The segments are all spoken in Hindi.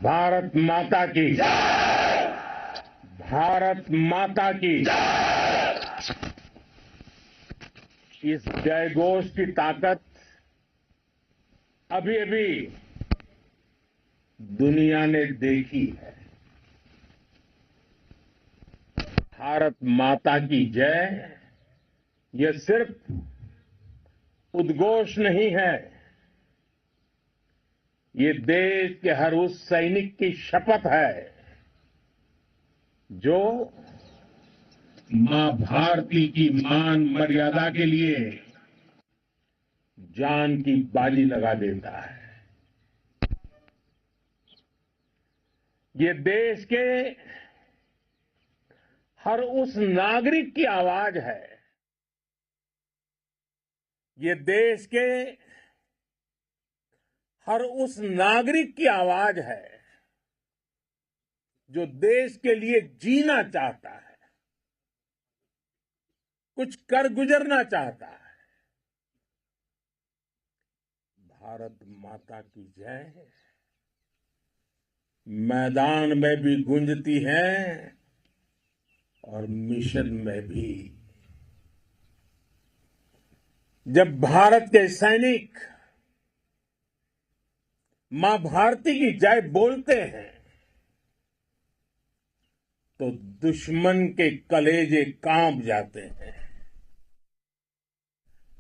भारत माता की भारत माता की इस जयघोष की ताकत अभी अभी दुनिया ने देखी है। भारत माता की जय यह सिर्फ उद्घोष नहीं है, ये देश के हर उस सैनिक की शपथ है जो मां भारती की मान मर्यादा के लिए जान की बाजी लगा देता है। ये देश के हर उस नागरिक की आवाज है, ये देश के हर उस नागरिक की आवाज है जो देश के लिए जीना चाहता है, कुछ कर गुजरना चाहता है। भारत माता की जय मैदान में भी गूंजती है और मिशन में भी। जब भारत के सैनिक मां भारती की जय बोलते हैं तो दुश्मन के कलेजे कांप जाते हैं।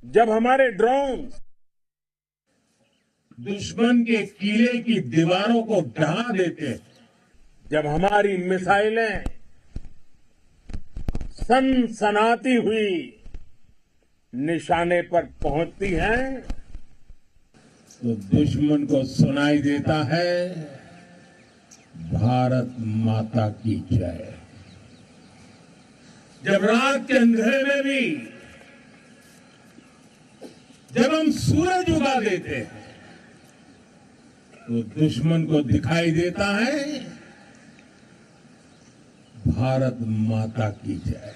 जब हमारे ड्रोन दुश्मन के किले की दीवारों को ढहा देते हैं, जब हमारी मिसाइलें सनसनाती हुई निशाने पर पहुंचती हैं तो दुश्मन को सुनाई देता है भारत माता की जय। जब रात के अंधेरे में भी जब हम सूरज उगा देते हैं तो दुश्मन को दिखाई देता है भारत माता की जय।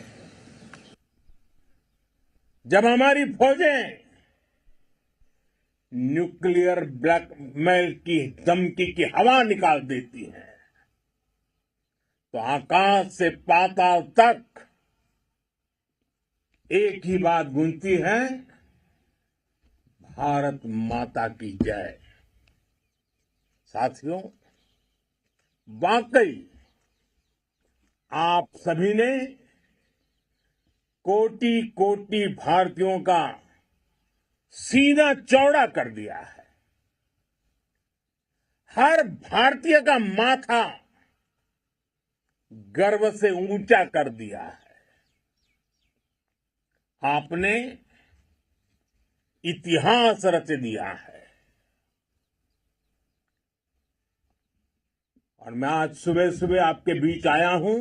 जब हमारी फौजें न्यूक्लियर ब्लैकमेल की धमकी की हवा निकाल देती हैं तो आकाश से पाताल तक एक ही बात गूंजती है, भारत माता की जय। साथियों, वाकई आप सभी ने कोटि कोटि भारतीयों का सीना चौड़ा कर दिया है। हर भारतीय का माथा गर्व से ऊंचा कर दिया है। आपने इतिहास रच दिया है। और मैं आज सुबह सुबह आपके बीच आया हूं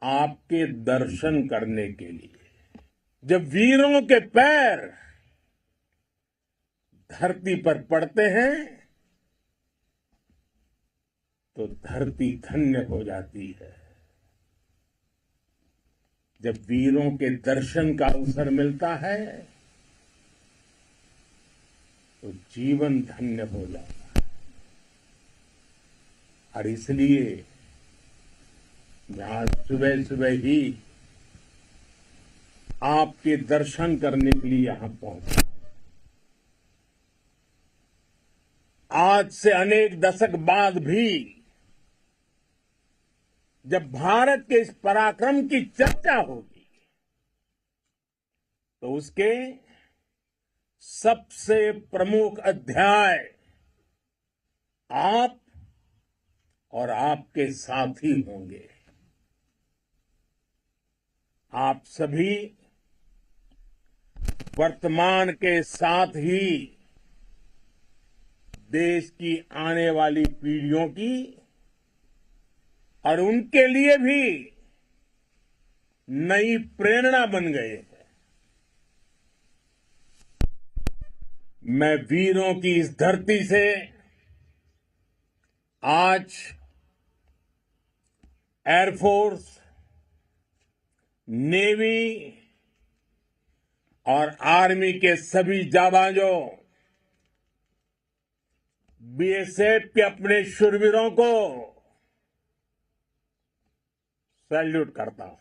आपके दर्शन करने के लिए। जब वीरों के पैर धरती पर पड़ते हैं तो धरती धन्य हो जाती है। जब वीरों के दर्शन का अवसर मिलता है तो जीवन धन्य हो जाता है। और इसलिए मैं आज सुबह सुबह ही आपके दर्शन करने के लिए यहां पहुंचा। आज से अनेक दशक बाद भी जब भारत के इस पराक्रम की चर्चा होगी तो उसके सबसे प्रमुख अध्याय आप और आपके साथी होंगे। आप सभी वर्तमान के साथ ही देश की आने वाली पीढ़ियों की और उनके लिए भी नई प्रेरणा बन गए हैं। मैं वीरों की इस धरती से आज एयरफोर्स, नेवी और आर्मी के सभी जाबाजों, बीएसएफ के अपने शूरवीरों को सैल्यूट करता हूं।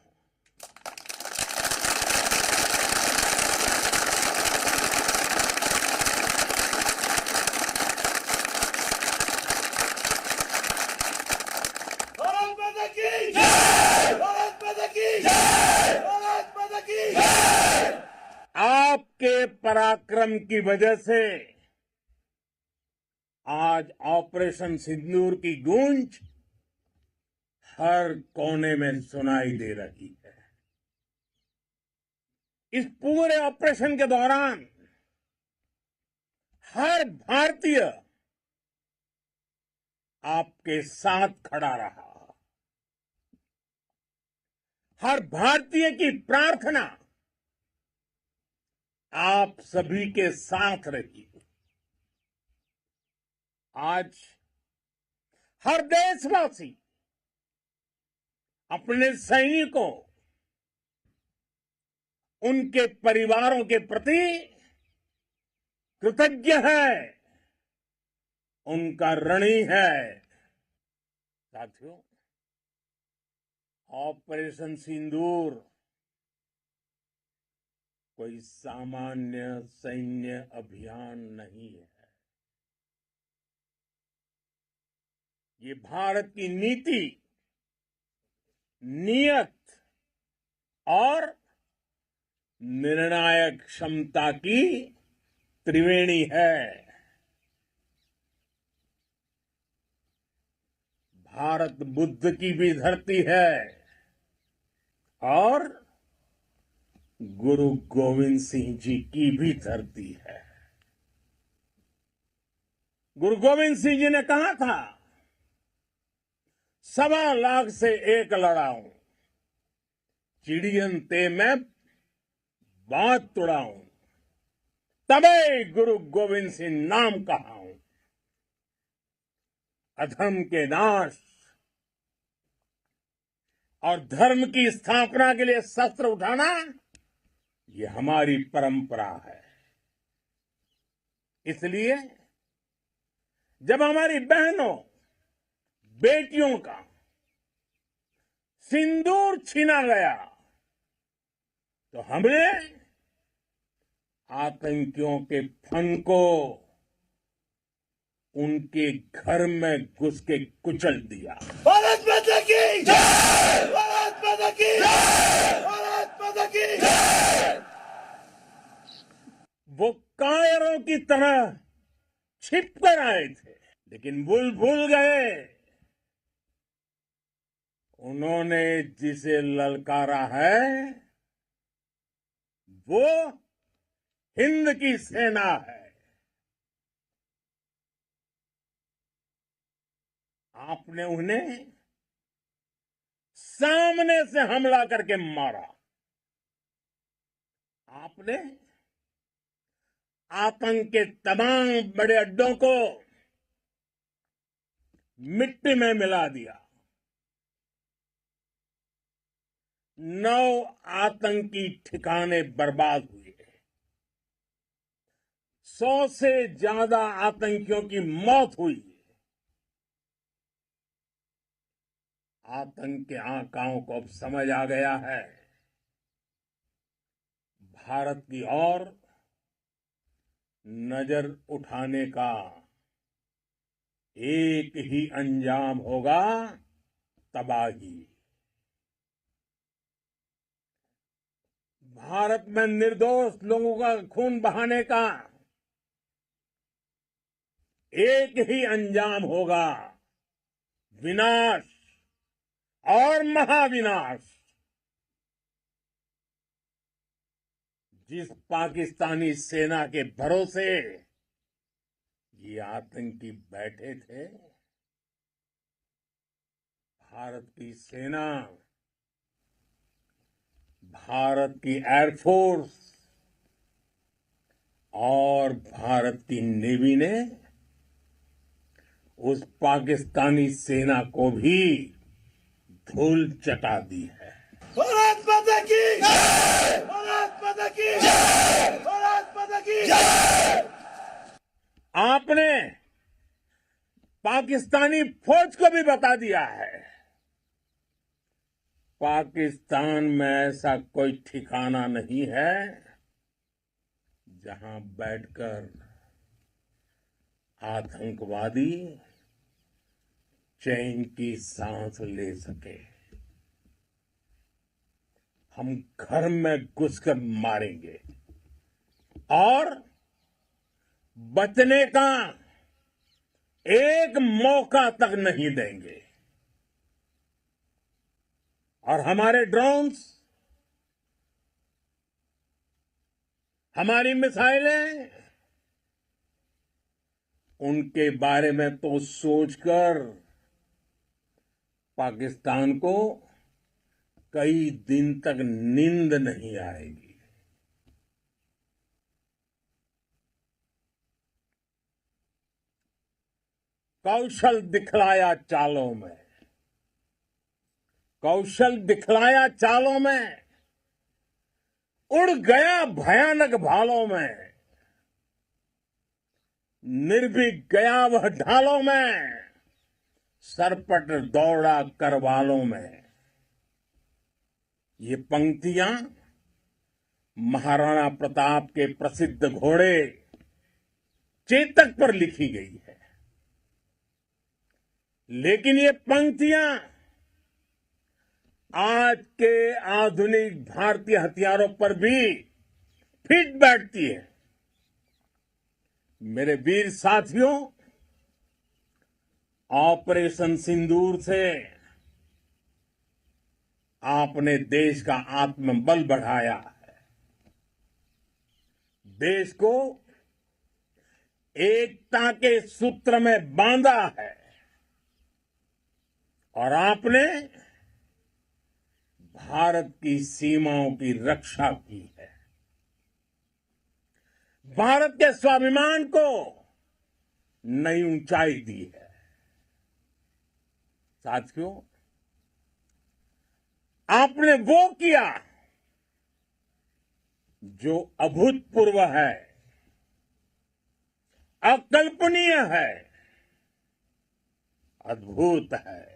भारत माता की जय! भारत माता की जय! भारत माता की जय! आपके पराक्रम की वजह से आज ऑपरेशन सिंदूर की गूंज हर कोने में सुनाई दे रही है। इस पूरे ऑपरेशन के दौरान हर भारतीय आपके साथ खड़ा रहा। हर भारतीय की प्रार्थना आप सभी के साथ रही। आज हर देशवासी अपने सैनिकों, उनके परिवारों के प्रति कृतज्ञ है, उनका ऋणी है। साथियों, ऑपरेशन सिंदूर कोई सामान्य सैन्य अभियान नहीं है। ये भारत की नीति, नियत और निर्णायक क्षमता की त्रिवेणी है। भारत बुद्ध की भी धरती है और गुरु गोविंद सिंह जी की भी धरती है। गुरु गोविंद सिंह जी ने कहा था, 1.25 लाख से एक लड़ाऊं, चिड़ियन ते मैं बात तुड़ाऊं, तबे गुरु गोविंद सिंह नाम कहाऊं। अधर्म के नाश और धर्म की स्थापना के लिए शस्त्र उठाना, ये हमारी परंपरा है। इसलिए जब हमारी बहनों, बेटियों का सिंदूर छीना गया, तो हमने आतंकियों के फन को उनके घर में घुस के कुचल दिया। भारत माता की जय! भारत माता की जय! भारत माता की जय! वो कायरों की तरह छिप कर आए थे, लेकिन भूल गए उन्होंने जिसे ललकारा है वो हिंद की सेना है। आपने उन्हें सामने से हमला करके मारा। आपने आतंक के तमाम बड़े अड्डों को मिट्टी में मिला दिया। 9 आतंकी ठिकाने बर्बाद हुए। 100 से ज्यादा आतंकियों की मौत हुई। आतंक के आकाओं को अब समझ आ गया है, भारत की ओर नजर उठाने का एक ही अंजाम होगा, तबाही। भारत में निर्दोष लोगों का खून बहाने का एक ही अंजाम होगा, विनाश और महाविनाश। जिस पाकिस्तानी सेना के भरोसे ये आतंकी बैठे थे, भारत की सेना, भारत की एयरफोर्स और भारत की नेवी ने उस पाकिस्तानी सेना को भी धूल चटा दी है। भारत माता की जय! भारत माता की जय! भारत माता की जय! आपने पाकिस्तानी फौज को भी बता दिया है, पाकिस्तान में ऐसा कोई ठिकाना नहीं है जहां बैठकर आतंकवादी चैन की सांस ले सके। हम घर में घुसकर मारेंगे और बचने का एक मौका तक नहीं देंगे। और हमारे ड्रोन्स, हमारी मिसाइलें, उनके बारे में तो सोचकर पाकिस्तान को कई दिन तक नींद नहीं आएगी। कौशल दिखलाया चालों में, कौशल दिखलाया चालों में, उड़ गया भयानक भालों में, निर्भीक गया वह ढालों में, सरपट दौड़ा करवालों में। ये पंक्तियां महाराणा प्रताप के प्रसिद्ध घोड़े चेतक पर लिखी गई है, लेकिन ये पंक्तियां आज के आधुनिक भारतीय हथियारों पर भी फिट बैठती है। मेरे वीर साथियों, ऑपरेशन सिंदूर से आपने देश का आत्मबल बढ़ाया है, देश को एकता के सूत्र में बांधा है और आपने भारत की सीमाओं की रक्षा की है। भारत के स्वाभिमान को नई ऊंचाई दी है। साथियों, आपने वो किया जो अभूतपूर्व है, अकल्पनीय है, अद्भुत है।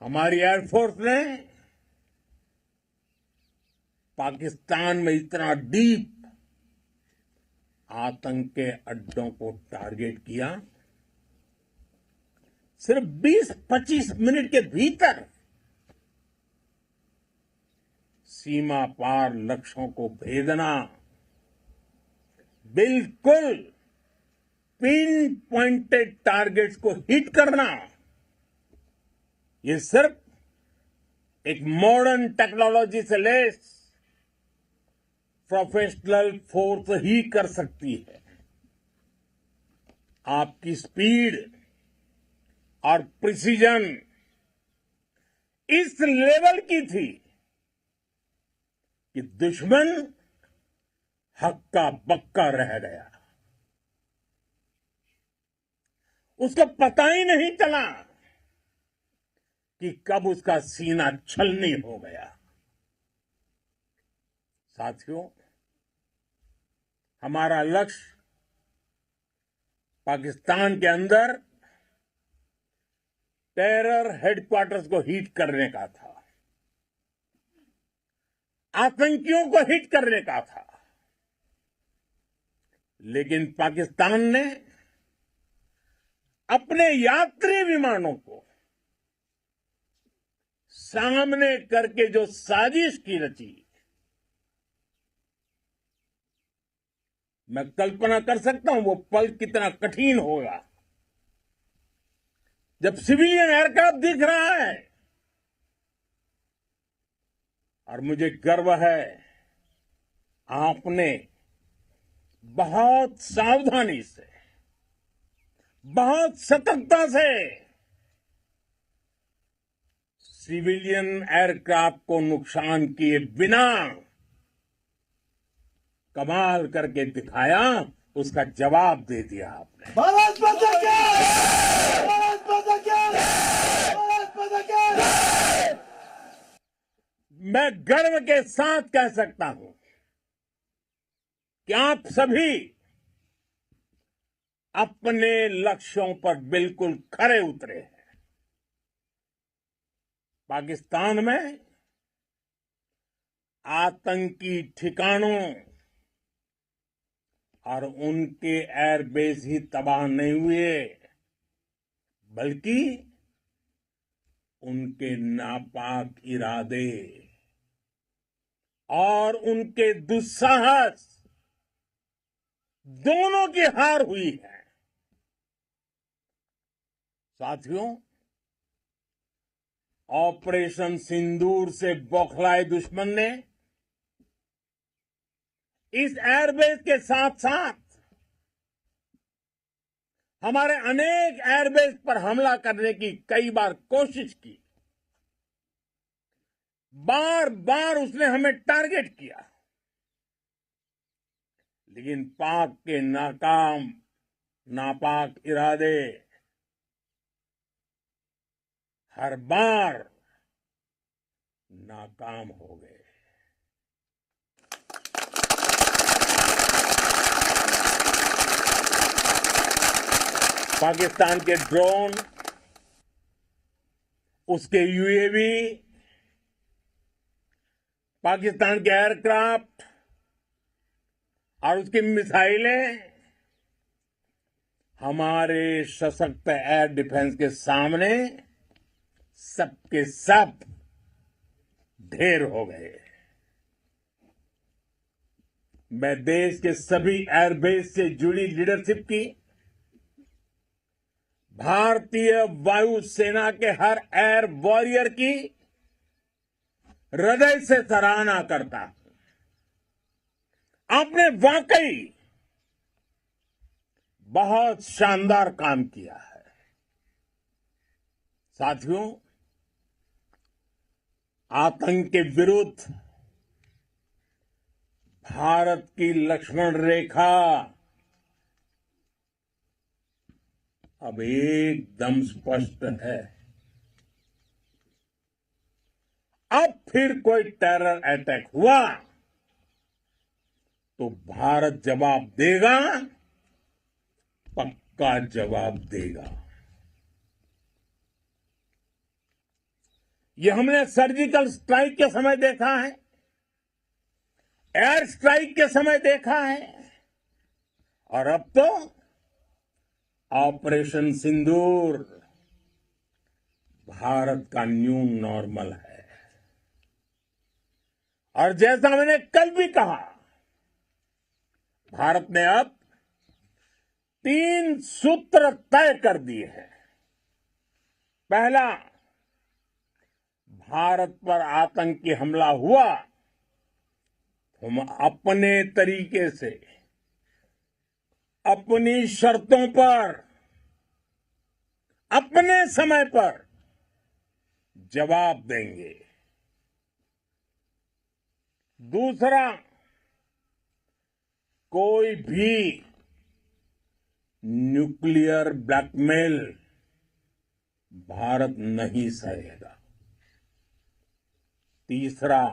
हमारी एयरफोर्स ने पाकिस्तान में इतना डीप आतंक के अड्डों को टारगेट किया, सिर्फ 20-25 मिनट के भीतर सीमा पार लक्ष्यों को भेदना, बिल्कुल पिन पॉइंटेड टारगेट्स को हिट करना, ये सिर्फ एक मॉडर्न टेक्नोलॉजी से लैस प्रोफेशनल फोर्स ही कर सकती है। आपकी स्पीड और प्रिसीजन इस लेवल की थी कि दुश्मन हक्का बक्का रह गया। उसको पता ही नहीं चला कि कब उसका सीना छलनी हो गया। साथियों, हमारा लक्ष्य पाकिस्तान के अंदर टेरर हेडक्वार्टर्स को हिट करने का था, आतंकियों को हिट करने का था, लेकिन पाकिस्तान ने अपने यात्री विमानों को सामने करके जो साजिश की रची, मैं कल्पना कर सकता हूं वो पल कितना कठिन होगा जब सिविलियन एयरक्राफ्ट दिख रहा है। और मुझे गर्व है, आपने बहुत सावधानी से, बहुत सतर्कता से सिविलियन एयरक्राफ्ट को नुकसान किए बिना कमाल करके दिखाया, उसका जवाब दे दिया आपने। भारत माता की जय! भारत माता की जय! भारत माता की जय! मैं गर्व के साथ कह सकता हूं कि आप सभी अपने लक्ष्यों पर बिल्कुल खरे उतरे हैं। पाकिस्तान में आतंकी ठिकानों और उनके एयरबेस ही तबाह नहीं हुए, बल्कि उनके नापाक इरादे और उनके दुस्साहस दोनों की हार हुई है। साथियों, ऑपरेशन सिंदूर से बौखलाए दुश्मन ने इस एयरबेस के साथ साथ हमारे अनेक एयरबेस पर हमला करने की कई बार कोशिश की। बार बार उसने हमें टारगेट किया, लेकिन पाक के नापाक इरादे हर बार नाकाम हो गए। पाकिस्तान के ड्रोन, उसके यूएवी, पाकिस्तान के एयरक्राफ्ट और उसकी मिसाइलें हमारे सशक्त एयर डिफेंस के सामने सबके सब ढेर हो गए। मैं देश के सभी एयरबेस से जुड़ी लीडरशिप की, भारतीय वायुसेना के हर एयर वॉरियर की हृदय से सराहना करता हूं। आपने वाकई बहुत शानदार काम किया है। साथियों, आतंक के विरुद्ध भारत की लक्ष्मण रेखा अब एकदम स्पष्ट है। अब फिर कोई टेरर अटैक हुआ तो भारत जवाब देगा, पक्का जवाब देगा। ये हमने सर्जिकल स्ट्राइक के समय देखा है, एयर स्ट्राइक के समय देखा है, और अब तो ऑपरेशन सिंदूर भारत का न्यू नॉर्मल है। और जैसा मैंने कल भी कहा, भारत ने अब 3 सूत्र तय कर दिए हैं। पहला, भारत पर आतंकी हमला हुआ, हम अपने तरीके से, अपनी शर्तों पर, अपने समय पर जवाब देंगे। दूसरा, कोई भी न्यूक्लियर ब्लैकमेल भारत नहीं सहेगा। तीसरा,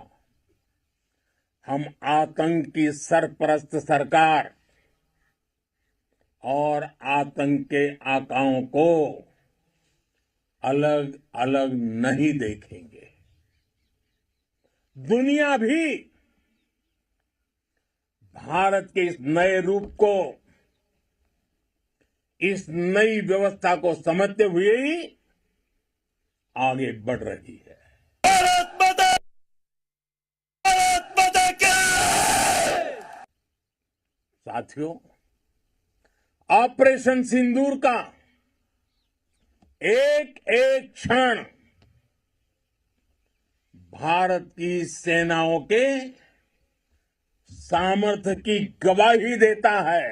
हम आतंक की सरपरस्त सरकार और आतंक के आकाओं को अलग अलग नहीं देखेंगे। दुनिया भी भारत के इस नए रूप को, इस नई व्यवस्था को समझते हुए ही आगे बढ़ रही है। भारत माता की! साथियों, ऑपरेशन सिंदूर का एक एक क्षण भारत की सेनाओं के सामर्थ्य की गवाही देता है।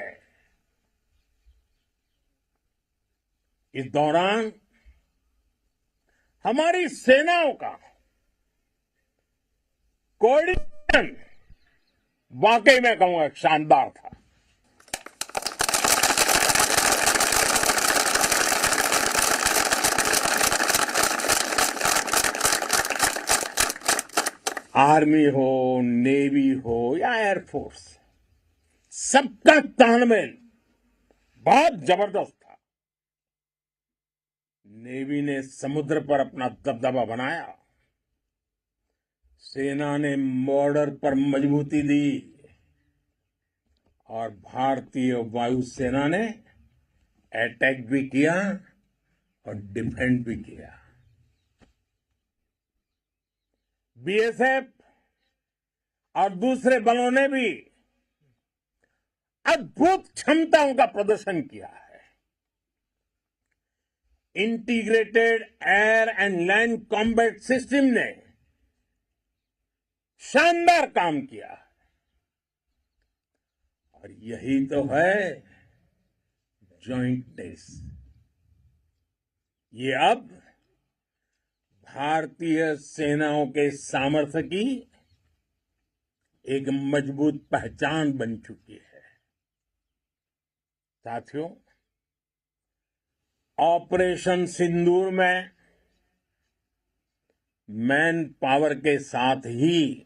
इस दौरान हमारी सेनाओं का कोऑर्डिनेशन वाकई में कहूंगा शानदार था। आर्मी हो, नेवी हो या एयरफोर्स, सबका तालमेल बहुत जबरदस्त था। नेवी ने समुद्र पर अपना दबदबा बनाया, सेना ने बॉर्डर पर मजबूती दी और भारतीय वायुसेना ने अटैक भी किया और डिफेंड भी किया। बीएसएफ और दूसरे बलों ने भी अद्भुत क्षमताओं का प्रदर्शन किया है। Integrated air and land combat system ने शानदार काम किया है। और यही तो है जॉइंटनेस। ये अब भारतीय सेनाओं के सामर्थ्य की एक मजबूत पहचान बन चुकी है। साथियों, ऑपरेशन सिंदूर में मैन पावर के साथ ही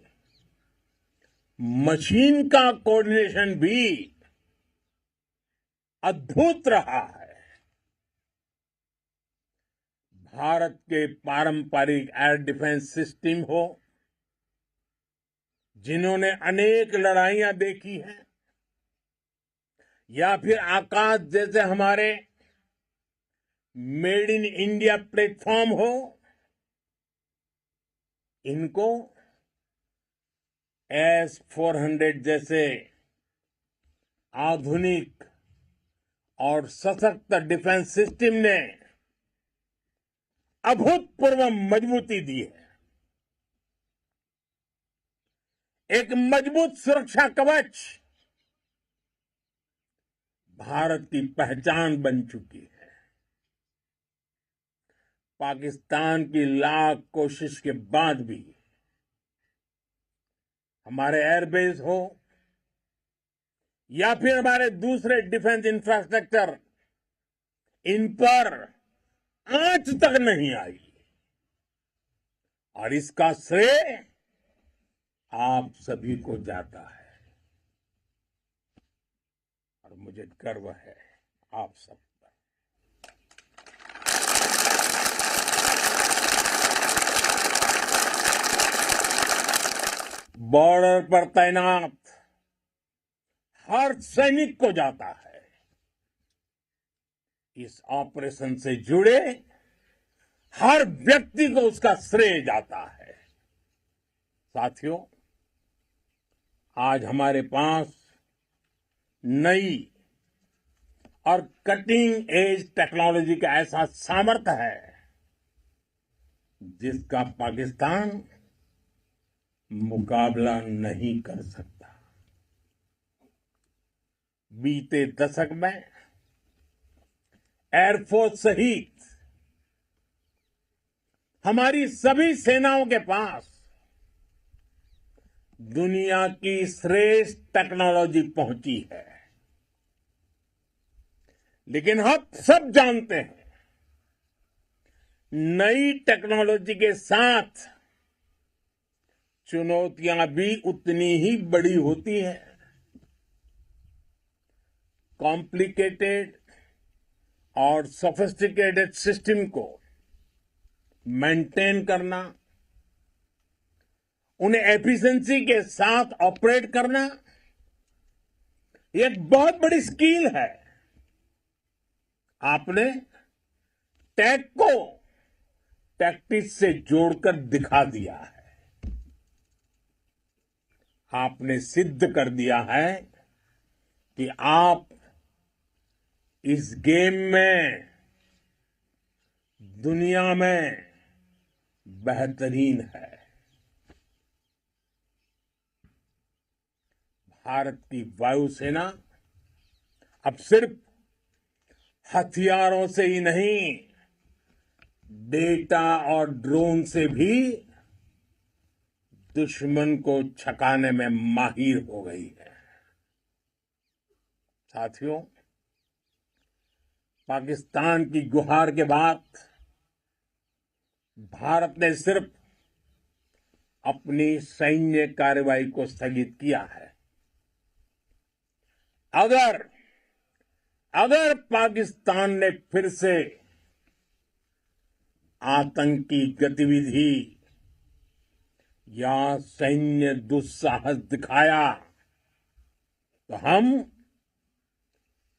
मशीन का कोऑर्डिनेशन भी अद्भुत रहा है। भारत के पारंपरिक एयर डिफेंस सिस्टम हो, जिन्होंने अनेक लड़ाइयां देखी हैं, या फिर आकाश जैसे हमारे मेड इन इंडिया प्लेटफॉर्म हो, इनको S-400 जैसे आधुनिक और सशक्त डिफेंस सिस्टम ने अभूतपूर्व मजबूती दी है। एक मजबूत सुरक्षा कवच भारत की पहचान बन चुकी है। पाकिस्तान की लाख कोशिश के बाद भी हमारे एयरबेस हो या फिर हमारे दूसरे डिफेंस इंफ्रास्ट्रक्चर, इन पर आंच तक नहीं आई। और इसका श्रेय आप सभी को जाता है और मुझे गर्व है आप सब पर। बॉर्डर पर तैनात हर सैनिक को जाता है। इस ऑपरेशन से जुड़े हर व्यक्ति को उसका श्रेय जाता है। साथियों, आज हमारे पास नई और कटिंग एज टेक्नोलॉजी का ऐसा सामर्थ्य है जिसका पाकिस्तान मुकाबला नहीं कर सकता। बीते दशक में एयरफोर्स सहित हमारी सभी सेनाओं के पास दुनिया की श्रेष्ठ टेक्नोलॉजी पहुंची है। लेकिन हम सब जानते हैं, नई टेक्नोलॉजी के साथ चुनौतियां भी उतनी ही बड़ी होती है। कॉम्प्लिकेटेड और सोफिस्टिकेटेड सिस्टम को मेंटेन करना, उन्हें एफिशिएंसी के साथ ऑपरेट करना, ये एक बहुत बड़ी स्किल है। आपने टेक को टैक्टिक्स से जोड़कर दिखा दिया है। आपने सिद्ध कर दिया है कि आप इस गेम में दुनिया में बेहतरीन है। भारत की वायुसेना अब सिर्फ हथियारों से ही नहीं, डेटा और ड्रोन से भी दुश्मन को छकाने में माहिर हो गई है। साथियों, पाकिस्तान की गुहार के बाद भारत ने सिर्फ अपनी सैन्य कार्रवाई को स्थगित किया है। अगर अगर पाकिस्तान ने फिर से आतंकी गतिविधि या सैन्य दुस्साहस दिखाया तो हम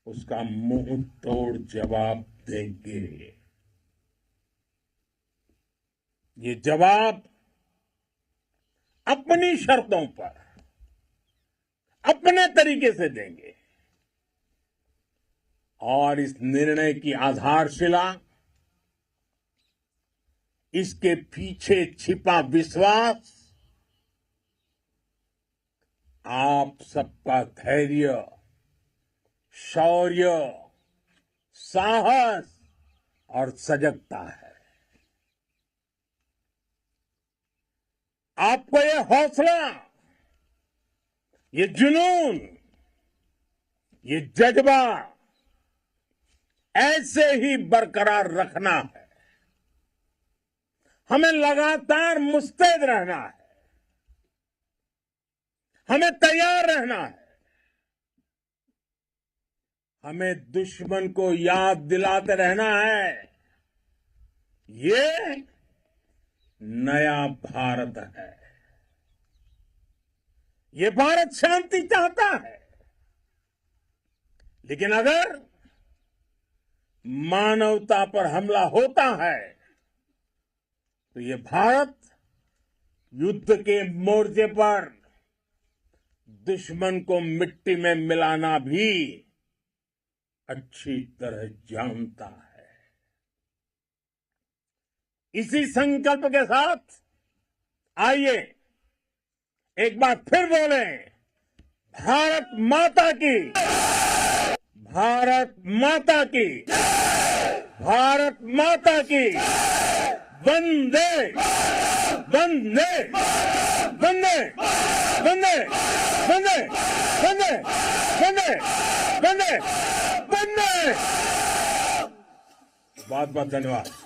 उसका मुंह तोड़ जवाब देंगे। ये जवाब अपनी शर्तों पर अपने तरीके से देंगे और इस निर्णय की आधारशिला इसके पीछे छिपा विश्वास आप सबका धैर्य, शौर्य, साहस और सजगता है। आपको ये हौसला, ये जुनून, ये जज्बा ऐसे ही बरकरार रखना है। हमें लगातार मुस्तैद रहना है, हमें तैयार रहना है। हमें दुश्मन को याद दिलाते रहना है, ये नया भारत है। ये भारत शांति चाहता है, लेकिन अगर मानवता पर हमला होता है तो ये भारत युद्ध के मोर्चे पर दुश्मन को मिट्टी में मिलाना भी अच्छी तरह जानता है। इसी संकल्प के साथ आइए एक बार फिर बोलें, भारत माता की, भारत माता की, भारत माता की, वंदे वंदे वंदे वंदे वंदे वंदे वंदे वंदे वंदे। बहुत बहुत धन्यवाद।